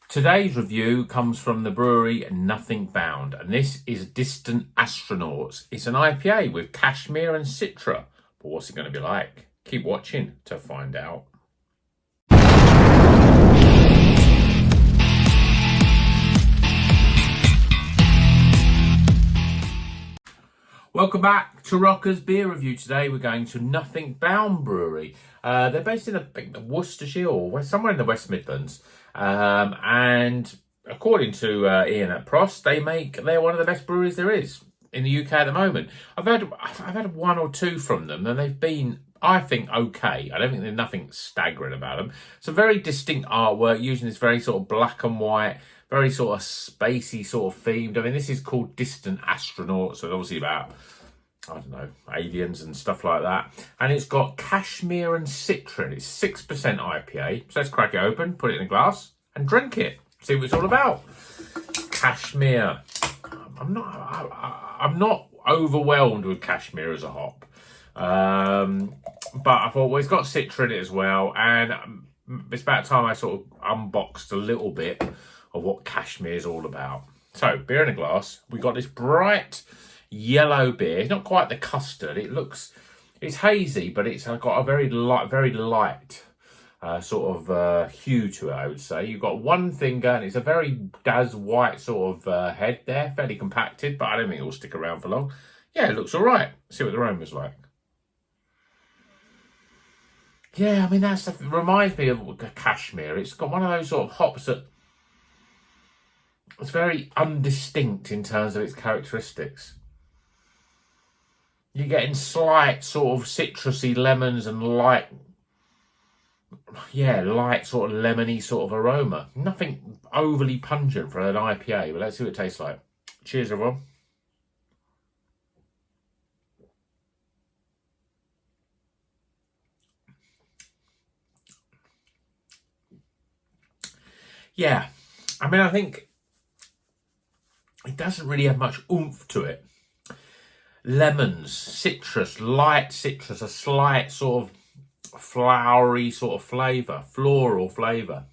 Today's review comes from the brewery Nothing Bound, and this is Distant Astronauts. It's an IPA with cashmere and citra. But what's it going to be like? Keep watching to find out. Welcome back to Rocker's Beer Review. Today we're going to Nothing Bound Brewery. They're based in Worcestershire or somewhere in the West Midlands. And according to Ian at Prost, they're one of the best breweries there is in the UK at the moment. I've had one or two from them, and they've been, I think, okay. I don't think there's nothing staggering about them. Some very distinct artwork using this very sort of black and white, very sort of spacey sort of themed. I mean, this is called Distant Astronauts, so obviously about, I don't know, aliens and stuff like that. And it's got cashmere and citra. It's 6% IPA. So let's crack it open, put it in a glass, and drink it. See what it's all about. Cashmere. I'm not overwhelmed with cashmere as a hop. But I thought, well, it's got citra in it as well. And it's about time I sort of unboxed a little bit of what cashmere is all about. So, beer in a glass. We got this bright yellow beer. It's not quite the custard. It's hazy, but it's got a very light sort of hue to it, I would say. You've got one finger, and it's a very Daz white sort of head there, fairly compacted, but I don't think it will stick around for long. Yeah, it looks all right. See what the aroma's like. Yeah, I mean, it reminds me of cashmere. It's got one of those sort of hops that it's very undistinct in terms of its characteristics. You're getting slight sort of citrusy lemons and light sort of lemony sort of aroma. Nothing overly pungent for an IPA, but let's see what it tastes like. Cheers, everyone. Yeah, I mean, I think it doesn't really have much oomph to it. Lemons, citrus, light citrus, a slight sort of flowery sort of flavour, floral flavour.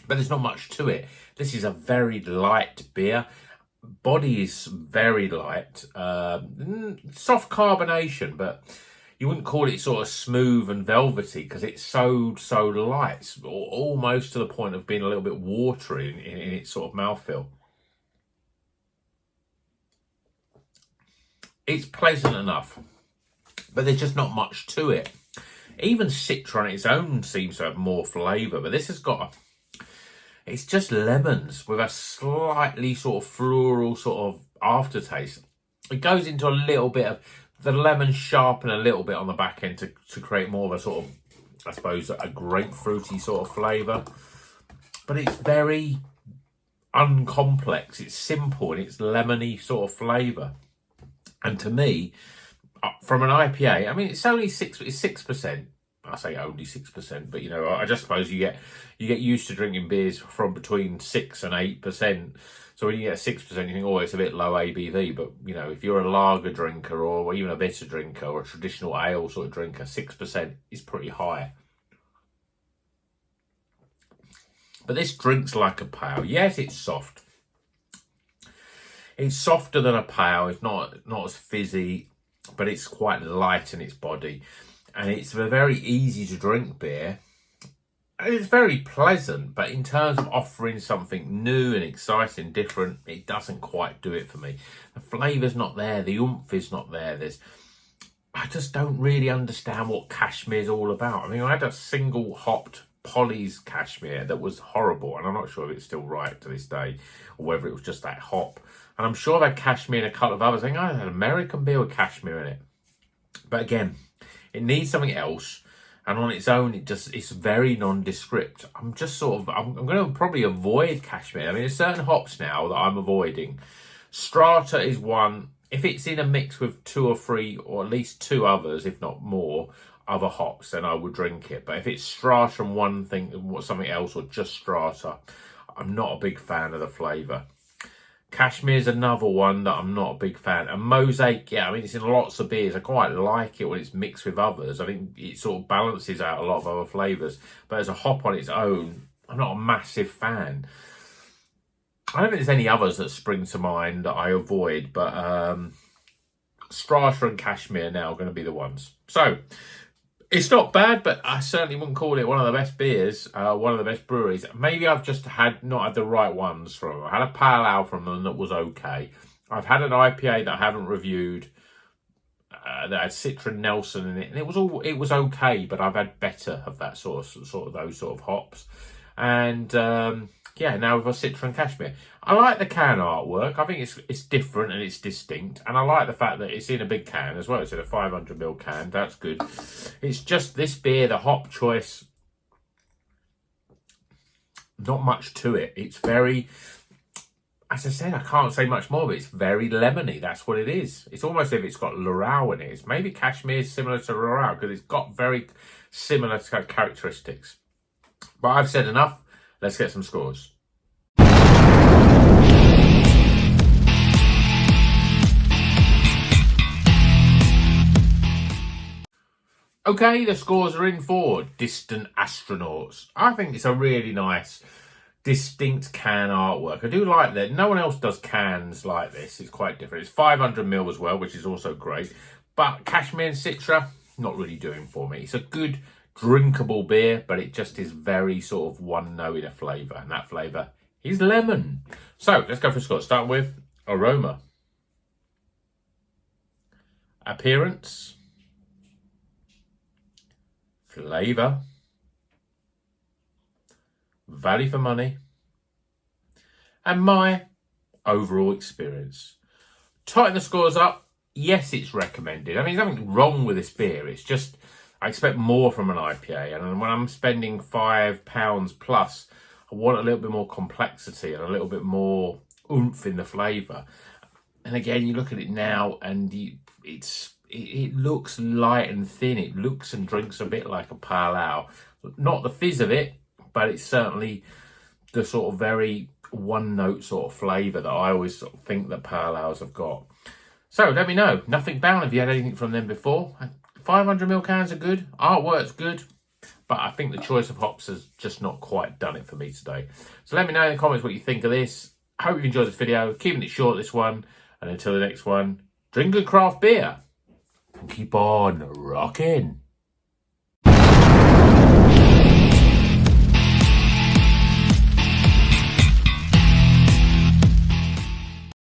But there's not much to it. This is a very light beer. Body is very light. Soft carbonation, but you wouldn't call it sort of smooth and velvety because it's so light. It's almost to the point of being a little bit watery in its sort of mouthfeel. It's pleasant enough, but there's just not much to it. Even citra on its own seems to have more flavour, but this has got it's just lemons with a slightly sort of floral sort of aftertaste. It goes into a little bit of the lemons sharpen a little bit on the back end to create more of a sort of, I suppose, a grapefruity sort of flavour. But it's very uncomplex. It's simple and it's lemony sort of flavour. And to me, from an IPA, I mean, it's only 6%. I say only 6%, but I just suppose you get used to drinking beers from between 6 and 8%. So when you get 6%, you think, oh, it's a bit low ABV. But if you're a lager drinker or even a bitter drinker or a traditional ale sort of drinker, 6% is pretty high. But this drinks like a pale. Yes, it's soft. It's softer than a pale. It's not as fizzy, but it's quite light in its body. And it's a very easy to drink beer. And it's very pleasant, but in terms of offering something new and exciting, different, it doesn't quite do it for me. The flavour's not there. The oomph is not there. I just don't really understand what cashmere is all about. I mean, I had a single hopped Polly's cashmere that was horrible, and I'm not sure if it's still right to this day, or whether it was just that hop. And I'm sure I've had cashmere in a couple of others. I think I had an American beer with cashmere in it. But again, it needs something else, and on its own, it's very nondescript. I'm going to probably avoid cashmere. I mean, there's certain hops now that I'm avoiding. Strata is one. If it's in a mix with 2 or 3, or at least 2 others, if not more, other hops, then I would drink it. But if it's strata and one thing, something else, or just strata, I'm not a big fan of the flavour. Cashmere is another one that I'm not a big fan. And Mosaic, yeah, I mean, it's in lots of beers. I quite like it when it's mixed with others. I think it sort of balances out a lot of other flavours. But as a hop on its own, I'm not a massive fan. I don't think there's any others that spring to mind that I avoid, but Strata and Kashmir now are going to be the ones. So it's not bad, but I certainly wouldn't call it one of the best beers, one of the best breweries. Maybe I've just not had the right ones from them. I had a pale ale from them that was okay. I've had an IPA that I haven't reviewed that had Citra Nelson in it, and it was okay, but I've had better of that sort of those sort of hops. And yeah, now we've got Citra and Kashmir. I like the can artwork. I think it's different and it's distinct, and I like the fact that it's in a big can as well. It's in a 500ml can. That's good. It's just this beer, the hop choice, not much to it. It's very, as I said, I can't say much more, but it's very lemony. That's what it is. It's almost as if it's got Laurel in it. It's maybe Kashmir is similar to Laurel because it's got very similar characteristics. But I've said enough. Let's get some scores. Okay, the scores are in for Distant Astronauts. I think it's a really nice, distinct can artwork. I do like that. No one else does cans like this. It's quite different. It's 500ml as well, which is also great. But Kashmir and Citra, not really doing for me. It's a good, drinkable beer, but it just is very sort of one note in a flavour. And that flavour is lemon. So, let's go for scores. Start with aroma. Appearance. Flavour, value for money, and my overall experience. Tighten the scores up. Yes, it's recommended. I mean, there's nothing wrong with this beer. It's just I expect more from an IPA, and when I'm spending £5 plus, I want a little bit more complexity and a little bit more oomph in the flavour. And again, you look at it now, and it looks light and thin. It looks and drinks a bit like a pale ale. Not the fizz of it, but it's certainly the sort of very one-note sort of flavour that I always sort of think that pale ales have got. So let me know. Nothing Bound, have you had anything from them before? 500ml cans are good. Artwork's good. But I think the choice of hops has just not quite done it for me today. So let me know in the comments what you think of this. I hope you enjoyed this video. Keeping it short, this one. And until the next one, drink good craft beer. Keep on rocking.